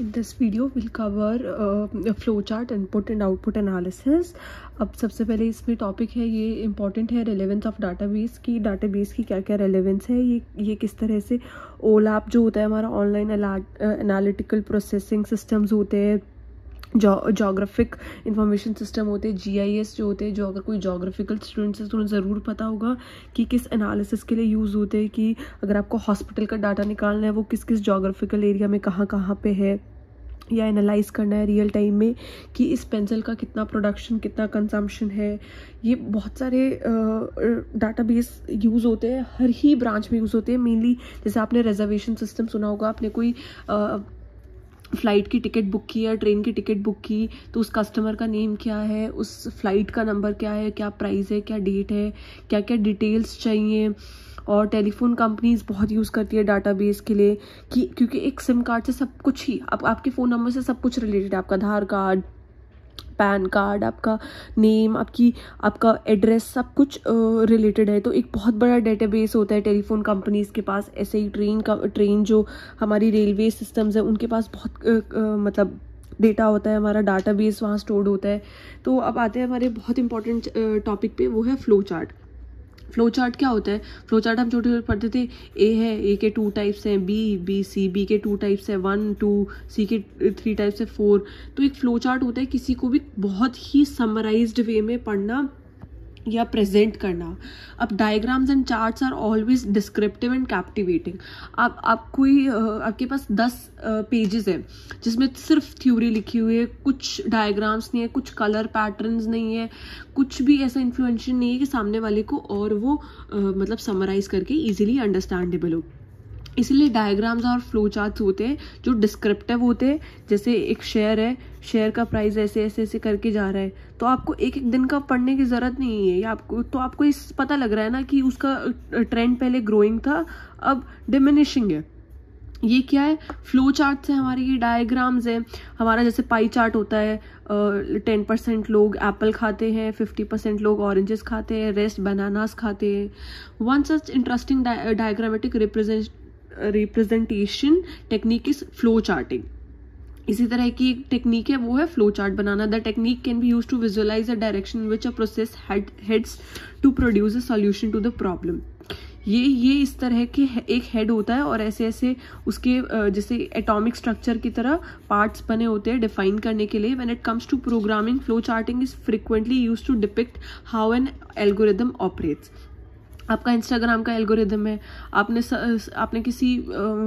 In this video we'll cover flowchart input and output analysis. अब सबसे पहले इसमें टॉपिक है, ये इम्पॉर्टेंट है, रेलेवेंस ऑफ डाटाबेस की क्या क्या रेलेवेंस है, ये किस तरह से ओलैप जो होता है हमारा ऑनलाइन एनालिटिकल प्रोसेसिंग सिस्टम्स होते हैं, जोग्राफिक इंफॉर्मेशन सिस्टम होते हैं, GIS जो होते हैं, जो अगर कोई जोग्राफिकल स्टूडेंट्स है तो उन्हें ज़रूर पता होगा कि किस एनालिसिस के लिए यूज़ होते हैं, कि अगर आपको हॉस्पिटल का डाटा निकालना है वो किस किस जोग्राफिकल एरिया में कहाँ पे है, या एनालाइज करना है रियल टाइम में कि इस पेंसिल का कितना प्रोडक्शन कितना कंजम्पशन है। ये बहुत सारे डाटाबेस यूज़ होते हैं, हर ही ब्रांच में यूज़ होते हैं। मेनली जैसे आपने रिजर्वेशन सिस्टम सुना होगा, आपने कोई फ़्लाइट की टिकट बुक की या ट्रेन की टिकट बुक की तो उस कस्टमर का नेम क्या है, उस फ्लाइट का नंबर क्या है, क्या प्राइस है, क्या डेट है, क्या क्या डिटेल्स चाहिए। और टेलीफोन कंपनीज बहुत यूज़ करती है डाटाबेस के लिए कि क्योंकि एक सिम कार्ड से सब कुछ ही आपके फ़ोन नंबर से सब कुछ रिलेटेड है, आपका आधार कार्ड, पैन कार्ड, आपका नेम, आपका एड्रेस, सब कुछ रिलेटेड है। तो एक बहुत बड़ा डेटाबेस होता है टेलीफोन कंपनीज़ के पास। ऐसे ही ट्रेन जो हमारी रेलवे सिस्टम्स है उनके पास बहुत मतलब डेटा होता है, हमारा डाटाबेस वहाँ स्टोर्ड होता है। तो अब आते हैं हमारे बहुत इंपॉर्टेंट टॉपिक पे, वो है फ्लो चार्ट। फ्लो चार्ट क्या होता है? फ्लो चार्ट हम छोटे पढ़ते थे, ए के 2 टाइप्स हैं, बी के 2 टाइप्स हैं, 1 2, सी के 3 टाइप्स है, 4। तो एक फ्लो चार्ट होता है किसी को भी बहुत ही समराइज्ड वे में पढ़ना या प्रेजेंट करना। अब diagrams and charts are always descriptive and captivating. आपके पास 10 पेजेस है जिसमें सिर्फ थ्योरी लिखी हुई है, कुछ डायग्राम्स नहीं है, कुछ कलर पैटर्न्स नहीं है, कुछ भी ऐसा इन्फ्लुएंशन नहीं है कि सामने वाले को और वो मतलब समराइज करके इजीली अंडरस्टैंडेबल हो। इसलिए डायग्राम्स और फ्लो चार्ट्स होते हैं जो डिस्क्रिप्टिव होते हैं। जैसे एक शेयर है, शेयर का प्राइस ऐसे ऐसे ऐसे करके जा रहा है, तो आपको एक एक दिन का पढ़ने की ज़रूरत नहीं है, या आपको इस पता लग रहा है ना कि उसका ट्रेंड पहले ग्रोइंग था, अब डिमिनिशिंग है। ये क्या है? फ्लो चार्ट से हमारे ये डायग्राम्स है। हमारा जैसे पाई चार्ट होता है, 10% लोग एप्पल खाते हैं, 50% लोग ऑरेंजेस खाते हैं, रेस्ट बनानास खाते हैं। One such interesting diagrammatic representation technique is flow charting. इसी तरह की एक टेक्निक है, वो है फ्लो चार्ट बनाना। The technique can be use to visualise a direction which a process heads to produce a solution to the problem. ये इस तरह के एक हेड होता है और ऐसे ऐसे उसके जैसे एटॉमिक स्ट्रक्चर की तरह पार्ट्स बने होते हैं डिफाइन करने के लिए। When it comes to programming, flow charting is frequently use to depict how an algorithm operates. आपका इंस्टाग्राम का एल्गोरिदम है, आपने किसी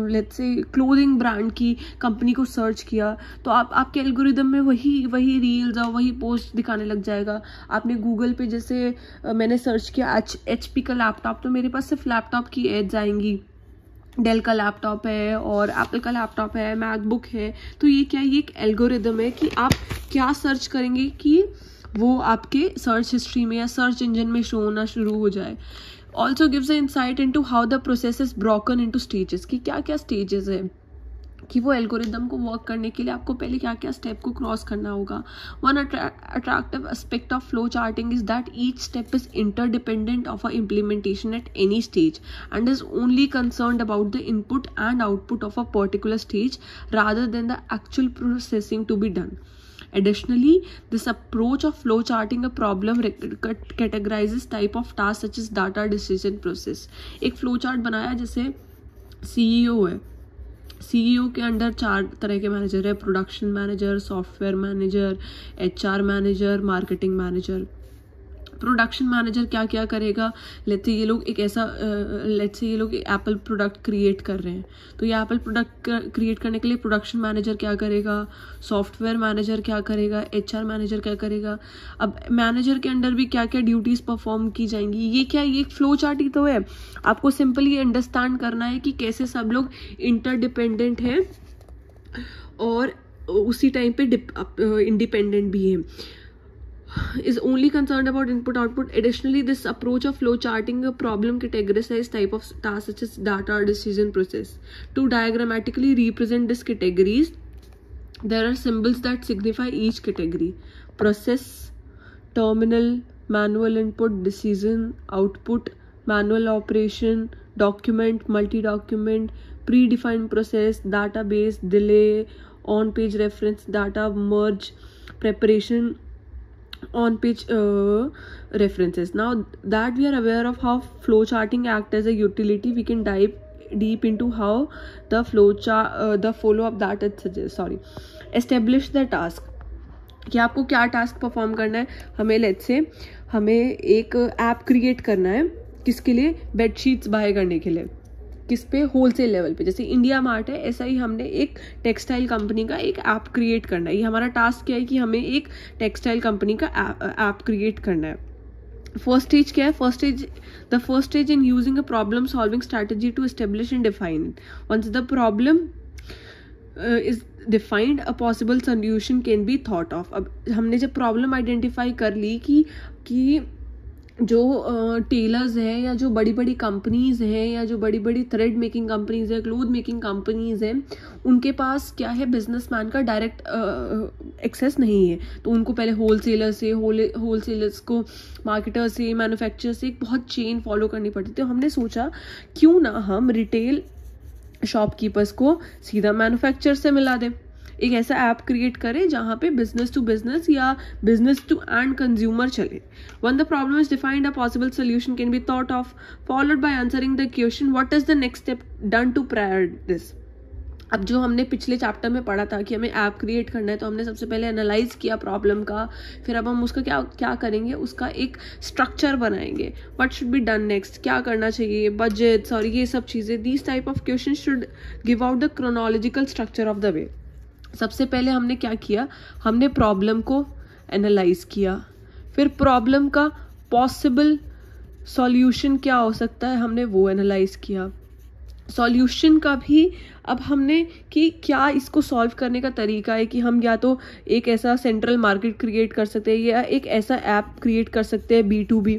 लेट्स से क्लोथिंग ब्रांड की कंपनी को सर्च किया, तो आपके एल्गोरिदम में वही रील्स और वही पोस्ट दिखाने लग जाएगा। आपने गूगल पे जैसे मैंने सर्च किया HP का लैपटॉप, तो मेरे पास सिर्फ लैपटॉप की एड्स आएंगी। डेल का लैपटॉप है और एप्पल का लैपटॉप है, मैकबुक है। तो ये क्या, ये एक एल्गोरिदम है कि आप क्या सर्च करेंगे कि वो आपके सर्च हिस्ट्री में या सर्च इंजन में शो होना शुरू हो जाए। Also gives an insight into how the process is broken into stages, कि क्या क्या stages है, कि वो एल्गोरिदम को वर्क करने के लिए आपको पहले क्या क्या स्टेप को क्रॉस करना होगा। One attractive aspect of flow charting is that each step is interdependent of a implementation at any stage and is only concerned about the input and output of a particular stage rather than the actual processing to be done. Additionally, this approach of flow charting a problem categorizes type of tasks such as data decision process. एक flow chart बनाया, जैसे CEO है, CEO के under 4 तरह के manager है, production manager, software manager, HR manager, marketing manager. Production manager क्या क्या करेगा? लेट्स से ये लोग एक एप्पल प्रोडक्ट क्रिएट कर रहे हैं, तो ये एप्पल प्रोडक्ट क्रिएट करने के लिए प्रोडक्शन मैनेजर क्या करेगा, सॉफ्टवेयर मैनेजर क्या करेगा, HR मैनेजर क्या करेगा। अब मैनेजर के अंडर भी क्या क्या ड्यूटीज परफॉर्म की जाएंगी। ये क्या, ये फ्लो चार्ट ही तो है। आपको सिंपली अंडरस्टैंड करना है कि कैसे सब लोग इंटरडिपेंडेंट हैं और उसी टाइम पे इंडिपेंडेंट भी हैं। Is only concerned about input output. Additionally, this approach of flow charting a problem categorizes type of tasks such as data decision process. To diagrammatically represent these categories, there are symbols that signify each category: process, terminal, manual input, decision, output, manual operation, document, multi-document, predefined process, database, delay, on page reference, data merge, preparation on page references. Now that we are aware of how flow charting act as a utility, we can dive deep into how the the follow up that it suggests. Establish the task. कि आपको क्या task perform करना है. हमें let's say हमें एक app create करना है. किसके लिए? बेडशीट्स बाय करने के लिए. किस पे? होलसेल लेवल पे. जैसे इंडिया मार्ट है, ऐसा ही हमने एक टेक्सटाइल कंपनी का एक ऐप क्रिएट करना है. ये हमारा टास्क क्या है कि हमें एक टेक्सटाइल कंपनी का ऐप क्रिएट करना है. फर्स्ट स्टेज क्या है? The first stage in using a problem solving strategy to establish and define. Once the problem is defined, a possible solution can be thought of. अब हमने जब problem identify कर ली कि जो टेलर्स हैं या जो बड़ी बड़ी कंपनीज हैं या जो बड़ी बड़ी थ्रेड मेकिंग कंपनीज है, क्लोथ मेकिंग कंपनीज हैं, उनके पास क्या है? बिजनेसमैन का डायरेक्ट एक्सेस नहीं है. तो उनको पहले होलसेलर्स को मार्केटर से, मैन्युफैक्चरर से एक बहुत चेन फॉलो करनी पड़ती थी. तो हमने सोचा क्यों ना हम रिटेल शॉपकीपर्स को सीधा मैन्युफैक्चरर से मिला दें. एक ऐसा ऐप क्रिएट करें जहां पे बिजनेस टू बिजनेस या बिजनेस टू एंड कंज्यूमर चले. When the problem is defined, a possible solution can be thought of, followed by answering the question, what is the next step done to prior this. अब जो हमने पिछले chapter में पढ़ा था कि हमें ऐप क्रिएट करना है, तो हमने सबसे पहले एनालाइज किया प्रॉब्लम का. फिर अब हम उसका क्या करेंगे? उसका एक स्ट्रक्चर बनाएंगे. What should be done next, क्या करना चाहिए, बजट्स और ये सब चीज़ें. These type of question should give out the chronological structure of the way. सबसे पहले हमने क्या किया? हमने प्रॉब्लम को एनालाइज किया. फिर प्रॉब्लम का पॉसिबल सॉल्यूशन क्या हो सकता है, हमने वो एनालाइज किया. सॉल्यूशन का भी अब हमने कि क्या इसको सॉल्व करने का तरीका है कि हम या तो एक ऐसा सेंट्रल मार्केट क्रिएट कर सकते हैं या एक ऐसा ऐप क्रिएट कर सकते हैं B2B.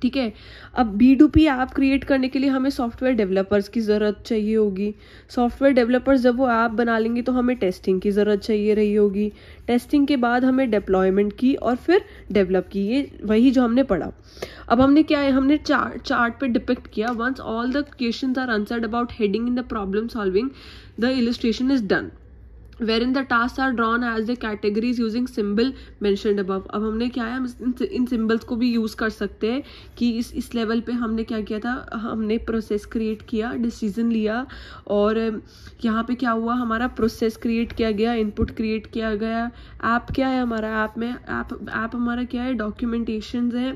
ठीक है. अब B2B ऐप क्रिएट करने के लिए हमें सॉफ्टवेयर डेवलपर्स की ज़रूरत चाहिए होगी. सॉफ्टवेयर डेवलपर्स जब वो ऐप बना लेंगे तो हमें टेस्टिंग की ज़रूरत चाहिए रही होगी. टेस्टिंग के बाद हमें डिप्लॉयमेंट की और फिर डेवलप की. ये वही जो हमने पढ़ा. अब हमने क्या है? हमने चार्ट पे डिपिक्ट किया. Once all the questions are answered about heading in the problem solving, the illustration is done, wherein the tasks are drawn as the categories using symbol mentioned above. अब हमने क्या है? हम इन सिम्बल्स को भी use कर सकते हैं कि इस लेवल पे हमने क्या किया था? हमने प्रोसेस क्रिएट किया, डिसीजन लिया, और यहाँ पे क्या हुआ? हमारा प्रोसेस क्रिएट किया गया, इनपुट क्रिएट किया गया. ऐप क्या है हमारा? ऐप हमारा क्या है? डॉक्यूमेंटेशंस है,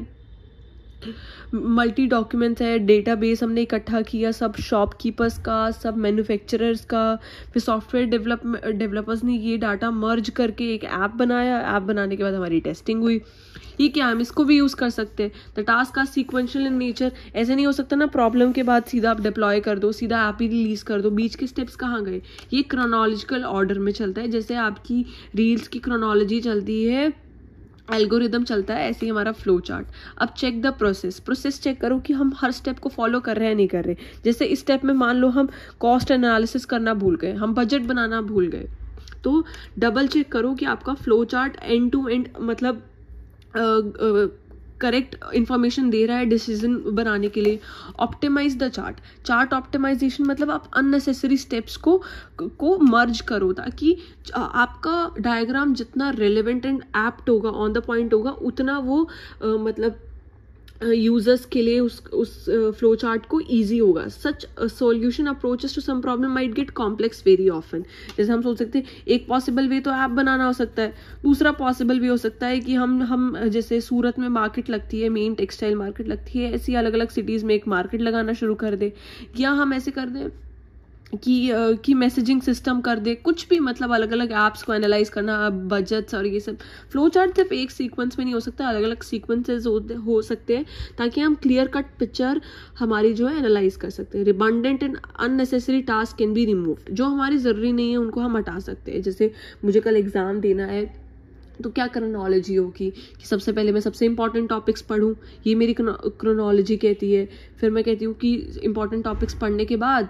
मल्टी डॉक्यूमेंट्स है, डेटाबेस हमने इकट्ठा किया सब शॉपकीपर्स का, सब मैन्युफैक्चरर्स का. फिर सॉफ्टवेयर डेवलपर्स ने ये डाटा मर्ज करके एक ऐप बनाया. ऐप बनाने के बाद हमारी टेस्टिंग हुई. ये क्या, हम इसको भी यूज़ कर सकते हैं. द टास्क का सीक्वेंशियल इन नेचर. ऐसे नहीं हो सकता ना प्रॉब्लम के बाद सीधा आप डिप्लॉय कर दो, सीधा ऐप ही रिलीज कर दो. बीच के स्टेप्स कहाँ गए? ये क्रोनोलॉजिकल ऑर्डर में चलता है. जैसे आपकी रील्स की क्रोनोलॉजी चलती है, एल्गोरिदम चलता है, ऐसे ही हमारा फ्लो चार्ट. अब चेक द प्रोसेस चेक करो कि हम हर स्टेप को फॉलो कर रहे हैं नहीं कर रहे. जैसे इस स्टेप में मान लो हम कॉस्ट एनालिसिस करना भूल गए, हम बजट बनाना भूल गए, तो डबल चेक करो कि आपका flow chart end to end मतलब करेक्ट इंफॉर्मेशन दे रहा है डिसीजन बनाने के लिए. ऑप्टिमाइज द चार्ट ऑप्टिमाइजेशन मतलब आप अननेसेसरी स्टेप्स को मर्ज करो ताकि आपका डायग्राम जितना रेलेवेंट एंड एप्ट होगा, ऑन द पॉइंट होगा, उतना वो मतलब यूजर्स के लिए उस फ्लो चार्ट को इजी होगा. Such solution approaches to some problem might get complex very often. जैसे हम सोच सकते हैं एक पॉसिबल वे तो ऐप बनाना हो सकता है, दूसरा पॉसिबल वे हो सकता है कि हम जैसे सूरत में मार्केट लगती है, मेन टेक्सटाइल मार्केट लगती है, ऐसी अलग अलग सिटीज़ में एक मार्केट लगाना शुरू कर दे, या हम ऐसे कर दें कि मैसेजिंग सिस्टम कर दे. कुछ भी मतलब अलग अलग ऐप्स को एनालाइज करना, बजट्स और ये सब. फ्लो चार्ट सिर्फ एक सीक्वेंस में नहीं हो सकता, अलग अलग सीक्वेंसेस हो सकते हैं ताकि हम क्लियर कट पिक्चर हमारी जो है एनालाइज कर सकते हैं. Redundant and unnecessary task can be removed. जो हमारी ज़रूरी नहीं है उनको हम हटा सकते हैं. जैसे मुझे कल एग्जाम देना है तो क्या क्रोनोलॉजी होगी कि सबसे पहले मैं सबसे इंपॉर्टेंट टॉपिक्स पढूं, ये मेरी क्रोनोलॉजी कहती है. फिर मैं कहती हूँ कि इंपॉर्टेंट टॉपिक्स पढ़ने के बाद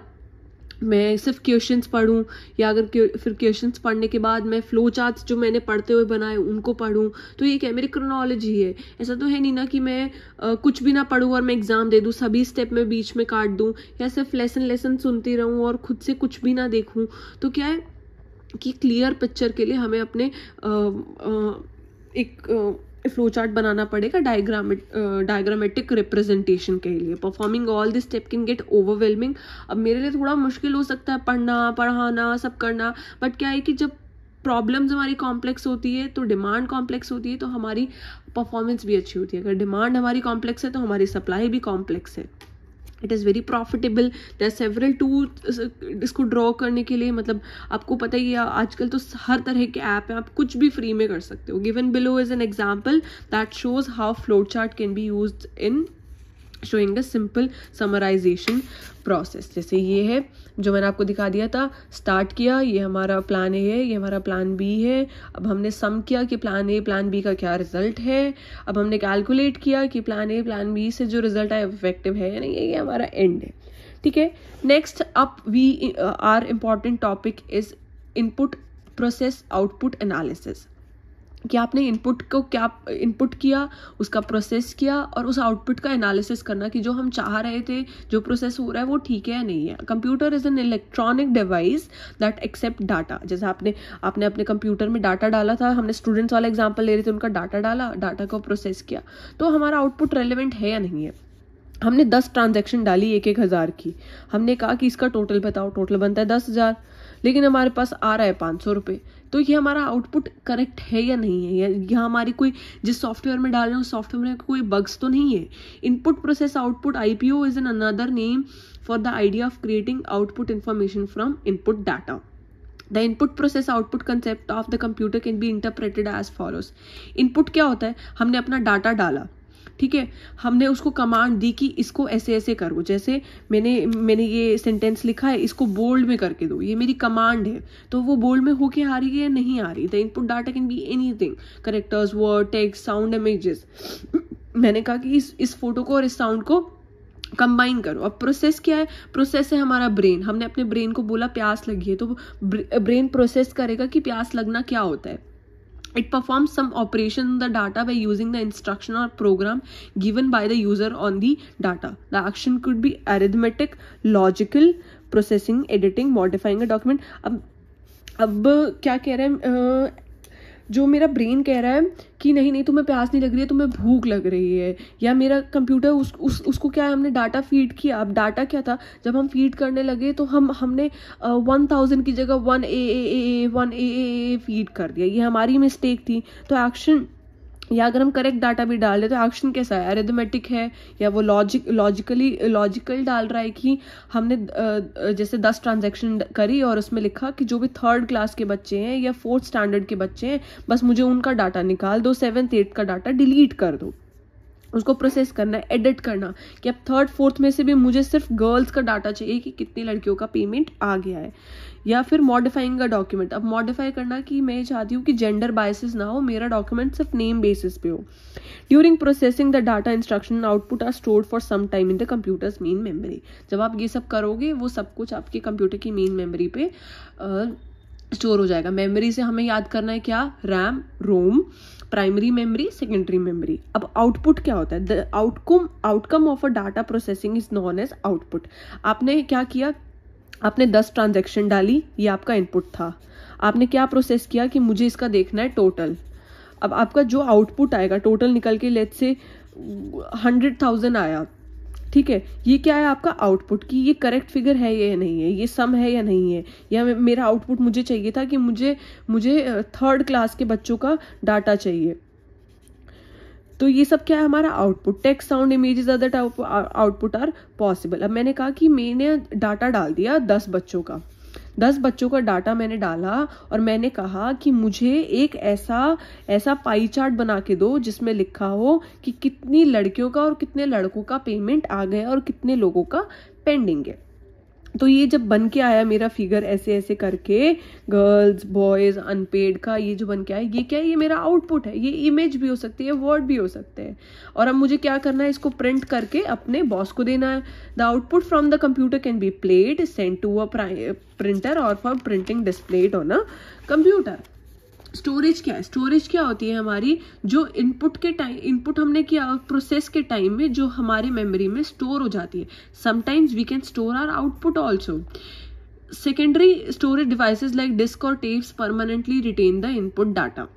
मैं सिर्फ क्वेश्चंस पढूं, या अगर फिर क्वेश्चंस पढ़ने के बाद मैं फ्लो चार्ट्स जो मैंने पढ़ते हुए बनाए उनको पढूं. तो ये क्या मेरी क्रोनोलॉजी है. ऐसा तो है नहीं ना कि मैं कुछ भी ना पढूं और मैं एग्जाम दे दूं, सभी स्टेप में बीच में काट दूं, या सिर्फ लेसन सुनती रहूं और खुद से कुछ भी ना देखूं. तो क्या है कि क्लियर पिक्चर के लिए हमें अपने एक फ्लो चार्ट बनाना पड़ेगा डायग्रामेटिक रिप्रेजेंटेशन के लिए. Performing all this step can get overwhelming. अब मेरे लिए थोड़ा मुश्किल हो सकता है पढ़ाना सब करना, बट क्या है कि जब प्रॉब्लम्स हमारी कॉम्प्लेक्स होती है तो डिमांड कॉम्प्लेक्स होती है तो हमारी परफॉर्मेंस भी अच्छी होती है. अगर डिमांड हमारी कॉम्प्लेक्स है तो हमारी सप्लाई भी कॉम्प्लेक्स है. It is very profitable. There several tools इसको ड्रॉ करने के लिए. मतलब आपको पता ही है आजकल तो हर तरह के ऐप हैं, आप कुछ भी फ्री में कर सकते हो. Given below is an example that shows how flow chart can be used in showing a simple summarization process. जैसे ये है जो मैंने आपको दिखा दिया था. स्टार्ट किया, ये हमारा प्लान ए है, ये हमारा प्लान बी है. अब हमने सम किया कि प्लान ए प्लान बी का क्या रिजल्ट है. अब हमने कैलकुलेट किया कि प्लान ए प्लान बी से जो रिजल्ट आया इफेक्टिव है या नहीं. ये हमारा एंड है. ठीक है. Next up we are important topic is input process output analysis. कि आपने इनपुट को क्या इनपुट किया, उसका प्रोसेस किया और उस आउटपुट का एनालिसिस करना कि जो हम चाह रहे थे, जो प्रोसेस हो रहा है वो ठीक है या नहीं है. Computer is an electronic device that accept data. जैसे आपने अपने कंप्यूटर में डाटा डाला था, हमने स्टूडेंट्स वाला एग्जाम्पल ले रहे थे, उनका डाटा डाला, डाटा को प्रोसेस किया, तो हमारा आउटपुट रेलिवेंट है या नहीं है. हमने 10 ट्रांजेक्शन डाली 1,000 की. हमने कहा कि इसका टोटल बताओ, टोटल बनता है 10,000, लेकिन हमारे पास आ रहा है 500 रुपये. तो ये हमारा आउटपुट करेक्ट है या नहीं है. या हमारी कोई जिस सॉफ्टवेयर में डाल रहे हैं उस सॉफ्टवेयर में कोई बग्स तो नहीं है. Input process output IPO is an another name for the idea of creating output information from input data. The input process output concept of the computer can be interpreted as follows. Input क्या होता है? हमने अपना data डाला, ठीक है, हमने उसको कमांड दी कि इसको ऐसे ऐसे करो. जैसे मैंने ये सेंटेंस लिखा है, इसको बोल्ड में करके दो, ये मेरी कमांड है. तो वो बोल्ड में होके आ रही है या नहीं आ रही. The input data can be anything, characters, word, text, sound, images. मैंने कहा कि इस फोटो को और इस साउंड को कंबाइन करो. अब प्रोसेस क्या है? प्रोसेस है हमारा ब्रेन. हमने अपने ब्रेन को बोला प्यास लगी है, तो ब्रेन प्रोसेस करेगा कि प्यास लगना क्या होता है. It performs some operation on the data by using the instruction or program given by the user on the data. The action could be arithmetic, logical, processing, editing, modifying a document. अब क्या कह रहे हैं, जो मेरा brain कह रहा है कि नहीं तुम्हें प्यास नहीं लग रही है, तुम्हें भूख लग रही है, या मेरा कंप्यूटर उसको क्या है, हमने डाटा फीड किया. अब डाटा क्या था, जब हम फीड करने लगे तो हमने 1000 की जगह 1 फीड कर दिया. ये हमारी मिस्टेक थी. तो एक्शन, या अगर हम करेक्ट डाटा भी डाल रहे तो एक्शन कैसा है, अरिथमेटिक है, या वो लॉजिकल डाल रहा है कि हमने जैसे 10 ट्रांजैक्शन करी और उसमें लिखा कि जो भी 3rd क्लास के बच्चे हैं या 4th स्टैंडर्ड के बच्चे हैं, बस मुझे उनका डाटा निकाल दो, 7th 8th का डाटा डिलीट कर दो. उसको प्रोसेस करना है, एडिट करना कि अब 3rd 4th में से भी मुझे सिर्फ गर्ल्स का डाटा चाहिए कि कितनी लड़कियों का पेमेंट आ गया है. या फिर मॉडिफाइंग का डॉक्यूमेंट. अब मॉडिफाई करना कि मैं चाहती हूँ कि जेंडर बायसेस ना हो, मेरा डॉक्यूमेंट सिर्फ नेम बेसिस पे हो. During processing the data, instruction output are stored for some time in the computers main memory. जब आप ये सब करोगे वो सब कुछ आपके कंप्यूटर की मेन मेमोरी पे स्टोर हो जाएगा. मेमोरी से हमें याद करना है क्या, RAM, ROM, primary memory, secondary memory. अब आउटपुट क्या होता है? The outcome of a data processing is known as output. आपने क्या किया, आपने 10 ट्रांजैक्शन डाली, ये आपका इनपुट था. आपने क्या प्रोसेस किया कि मुझे इसका देखना है टोटल. अब आपका जो आउटपुट आएगा, टोटल निकल के लेट्स से 100,000 आया, ठीक है, ये क्या है आपका आउटपुट, कि ये करेक्ट फिगर है या नहीं है, ये सम है या नहीं है. या मेरा आउटपुट मुझे चाहिए था कि मुझे 3rd क्लास के बच्चों का डाटा चाहिए. तो ये सब क्या है हमारा output. Text, sound, images, other output are possible. अब मैंने कहा कि मैंने डाटा डाल दिया 10 बच्चों का डाटा मैंने डाला और मैंने कहा कि मुझे एक ऐसा पाई चार्ट बना के दो जिसमें लिखा हो कि कितनी लड़कियों का और कितने लड़कों का पेमेंट आ गया और कितने लोगों का पेंडिंग है. तो ये जब बन के आया मेरा फिगर ऐसे ऐसे करके, गर्ल्स, बॉयज, अनपेड का ये जो बन के आया, ये क्या है, ये मेरा आउटपुट है. ये इमेज भी हो सकती है, वर्ड भी हो सकते हैं. और अब मुझे क्या करना है, इसको प्रिंट करके अपने बॉस को देना है. The output from the computer can be played, send to a printer और for printing displayed on a computer. Storage क्या है? स्टोरेज क्या होती है हमारी, जो इनपुट हमने किया प्रोसेस के टाइम में जो हमारे मेमोरी में स्टोर हो जाती है. Sometimes we can store our output also. secondary storage devices like disk or tapes permanently retain the input data,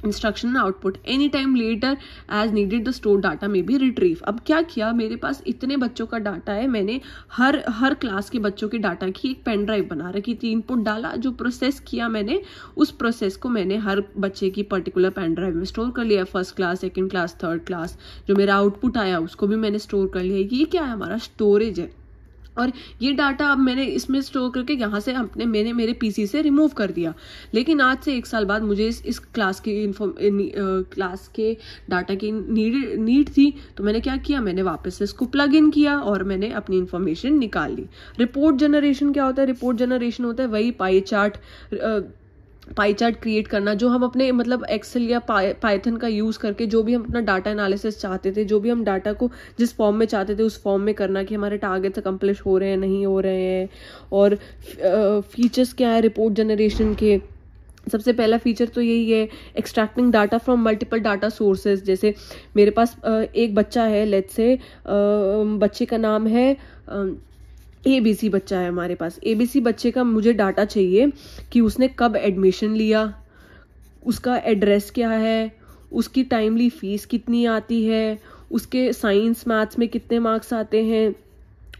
instruction and output any time later as needed the store data may be retrieve. अब क्या किया, मेरे पास इतने बच्चों का data है, मैंने हर class के बच्चों के डाटा की एक पेन ड्राइव बना रखी थी, इनपुट डाला, जो प्रोसेस किया मैंने उस प्रोसेस को मैंने हर बच्चे की पर्टिकुलर पेन ड्राइव में स्टोर कर लिया। First class, second class, third class, जो मेरा आउटपुट आया उसको भी मैंने स्टोर कर लिया। ये क्या है, हमारा स्टोरेज है। और ये डाटा अब मैंने इसमें स्टोर करके यहाँ से मैंने मेरे पीसी से रिमूव कर दिया। लेकिन आज से 1 साल बाद मुझे इस क्लास के डाटा की नीड थी, तो मैंने क्या किया, मैंने वापस से इसको प्लग इन किया और मैंने अपनी इन्फॉर्मेशन निकाल ली। रिपोर्ट जनरेशन क्या होता है, रिपोर्ट जनरेशन होता है वही पाई चार्ट क्रिएट करना, जो हम अपने मतलब एक्सेल या पाइथन का यूज़ करके जो भी हम अपना डाटा एनालिसिस चाहते थे, जो भी हम डाटा को जिस फॉर्म में चाहते थे उस फॉर्म में करना, कि हमारे टारगेट्स अकम्प्लिश हो रहे हैं नहीं हो रहे हैं। और फीचर्स क्या है रिपोर्ट जनरेशन के, सबसे पहला फीचर तो यही है, extracting data from multiple data sources. जैसे मेरे पास एक बच्चा है, लेट्स से बच्चे का नाम है ABC बच्चा है हमारे पास। ABC बच्चे का मुझे डाटा चाहिए कि उसने कब एडमिशन लिया, उसका एड्रेस क्या है, उसकी टाइमली फीस कितनी आती है, उसके साइंस मैथ्स में कितने मार्क्स आते हैं,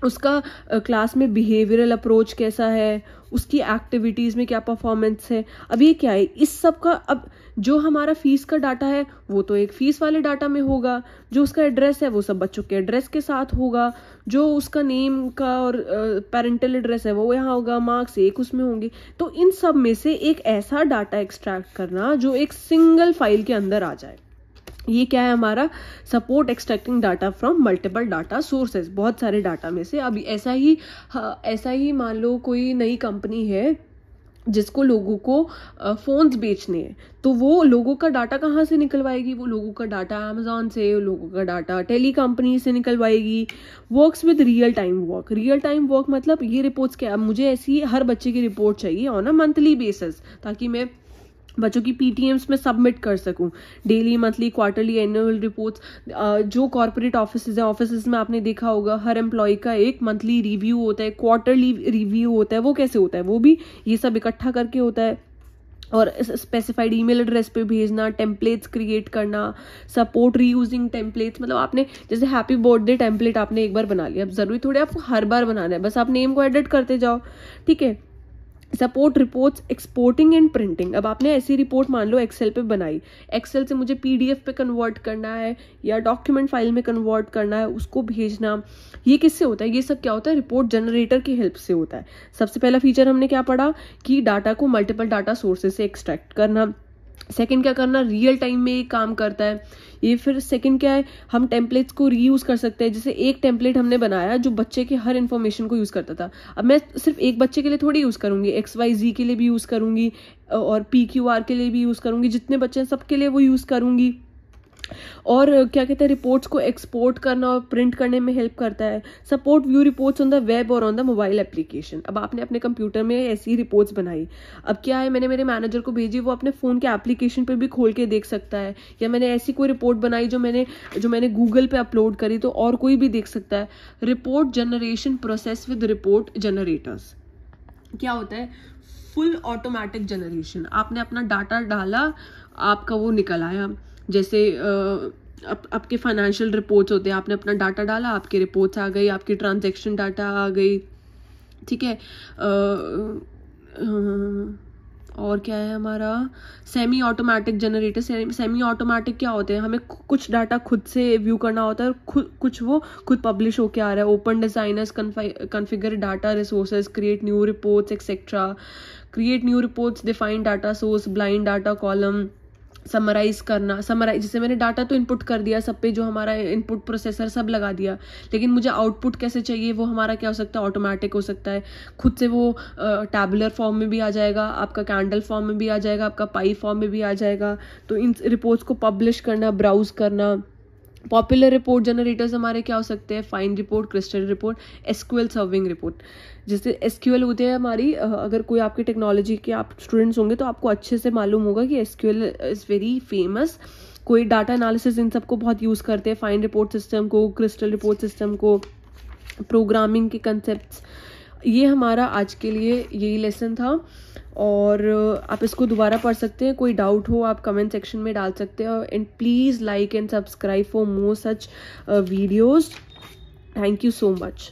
उसका क्लास में बिहेवियरल अप्रोच कैसा है, उसकी एक्टिविटीज़ में क्या परफॉर्मेंस है। अब ये क्या है, इस सब का अब जो हमारा फीस का डाटा है वो तो एक फीस वाले डाटा में होगा, जो उसका एड्रेस है वो सब बच्चों के एड्रेस के साथ होगा, जो उसका नेम का और पेरेंटल एड्रेस है वो यहाँ होगा, मार्क्स एक उसमें होंगे। तो इन सब में से एक ऐसा डाटा एक्सट्रैक्ट करना जो एक सिंगल फाइल के अंदर आ जाए, ये क्या है हमारा support extracting data from multiple data sources, बहुत सारे डाटा में से। अब ऐसा ही मान लो कोई नई कंपनी है जिसको लोगों को फोन्स बेचने हैं, तो वो लोगों का डाटा कहाँ से निकलवाएगी, वो लोगों का डाटा अमेजोन से, लोगों का डाटा टेली कंपनी से निकलवाएगी। Works with real time work मतलब ये रिपोर्ट्स क्या, अब मुझे ऐसी हर बच्चे की रिपोर्ट चाहिए ऑन अ मंथली बेसिस, ताकि मैं बच्चों की PTMs में सबमिट कर सकूं, daily, monthly, quarterly, annual reports. जो कॉर्पोरेट ऑफिसेज में आपने देखा होगा हर एम्प्लॉय का एक मंथली रिव्यू होता है, क्वार्टरली रिव्यू होता है, वो कैसे होता है, वो भी ये सब इकट्ठा करके होता है। और स्पेसिफाइड ईमेल एड्रेस पे भेजना, टेम्पलेट्स क्रिएट करना, सपोर्ट रीयूजिंग टेम्पलेट्स, मतलब आपने जैसे हैप्पी बर्थडे टेम्पलेट आपने एक बार बना लिया, अब जरूरी थोड़ी आपको हर बार बनाना है, बस आप नेम को एडिट करते जाओ, ठीक है। Support reports exporting and printing, अब आपने ऐसी रिपोर्ट मान लो एक्सेल पे बनाई, एक्सेल से मुझे PDF पे कन्वर्ट करना है या डॉक्यूमेंट फाइल में कन्वर्ट करना है, उसको भेजना, ये किससे होता है, ये सब क्या होता है, रिपोर्ट जनरेटर की हेल्प से होता है। सबसे पहला फीचर हमने क्या पढ़ा कि डाटा को मल्टीपल डाटा सोर्सेज से एक्सट्रैक्ट करना। सेकंड क्या करना, रियल टाइम में ये काम करता है ये। फिर सेकंड क्या है, हम टेम्पलेट्स को रीयूज कर सकते हैं। जैसे एक टेम्पलेट हमने बनाया जो बच्चे के हर इन्फॉर्मेशन को यूज करता था, अब मैं सिर्फ एक बच्चे के लिए थोड़ी यूज करूंगी, XYZ के लिए भी यूज करूंगी और PQR के लिए भी यूज करूंगी, जितने बच्चे हैं सबके लिए वो यूज करूंगी। और क्या कहते हैं, रिपोर्ट्स को एक्सपोर्ट करना और प्रिंट करने में हेल्प करता है। Support view reports on the web और ऑन द मोबाइल एप्लीकेशन, अब आपने अपने कंप्यूटर में ऐसी रिपोर्ट्स बनाई, अब क्या है, मैंने मेरे मैनेजर को भेजी, वो अपने फोन के एप्लीकेशन पे भी खोल के देख सकता है। या मैंने ऐसी कोई रिपोर्ट बनाई जो मैंने गूगल पे अपलोड करी, तो और कोई भी देख सकता है। Report generation process with report generators क्या होता है, फुल ऑटोमेटिक जनरेशन। आपने अपना डाटा डाला, आपका वो निकल आया। जैसे आपके फाइनेंशियल रिपोर्ट्स होते हैं, आपने अपना डाटा डाला, आपके रिपोर्ट्स आ गई, आपकी ट्रांजैक्शन डाटा आ गई, ठीक है। और क्या है हमारा, semi automatic generator. Semi automatic क्या होते हैं, हमें कुछ डाटा खुद से व्यू करना होता है और कुछ वो खुद पब्लिश होके आ रहा है। Open designers, configure data resources, create new reports etcetera. Create new reports, define data source, blind data column, summarize करना। जैसे मैंने डाटा तो इनपुट कर दिया सब पे, जो हमारा इनपुट प्रोसेसर सब लगा दिया, लेकिन मुझे आउटपुट कैसे चाहिए, वो हमारा क्या हो सकता है, ऑटोमेटिक हो सकता है। खुद से वो टैबुलर फॉर्म में भी आ जाएगा, आपका कैंडल फॉर्म में भी आ जाएगा, आपका पाई फॉर्म में भी आ जाएगा। तो इन रिपोर्ट्स को पब्लिश करना, ब्राउज करना। पॉपुलर रिपोर्ट जनरेटर्स हमारे क्या हो सकते हैं, fine report, crystal report, SQL serving report. जैसे SQL होते हैं हमारी, अगर कोई आपके टेक्नोलॉजी के आप स्टूडेंट्स होंगे तो आपको अच्छे से मालूम होगा कि SQL इज़ वेरी फेमस। कोई डाटा एनालिसिस इन सबको बहुत यूज़ करते हैं, फाइन रिपोर्ट सिस्टम को, क्रिस्टल रिपोर्ट सिस्टम को, प्रोग्रामिंग के कंसेप्ट्स। ये हमारा आज के लिए यही लेसन था, और आप इसको दोबारा पढ़ सकते हैं। कोई डाउट हो आप कमेंट सेक्शन में डाल सकते हैं, and please like and subscribe for more such videos. Thank you so much.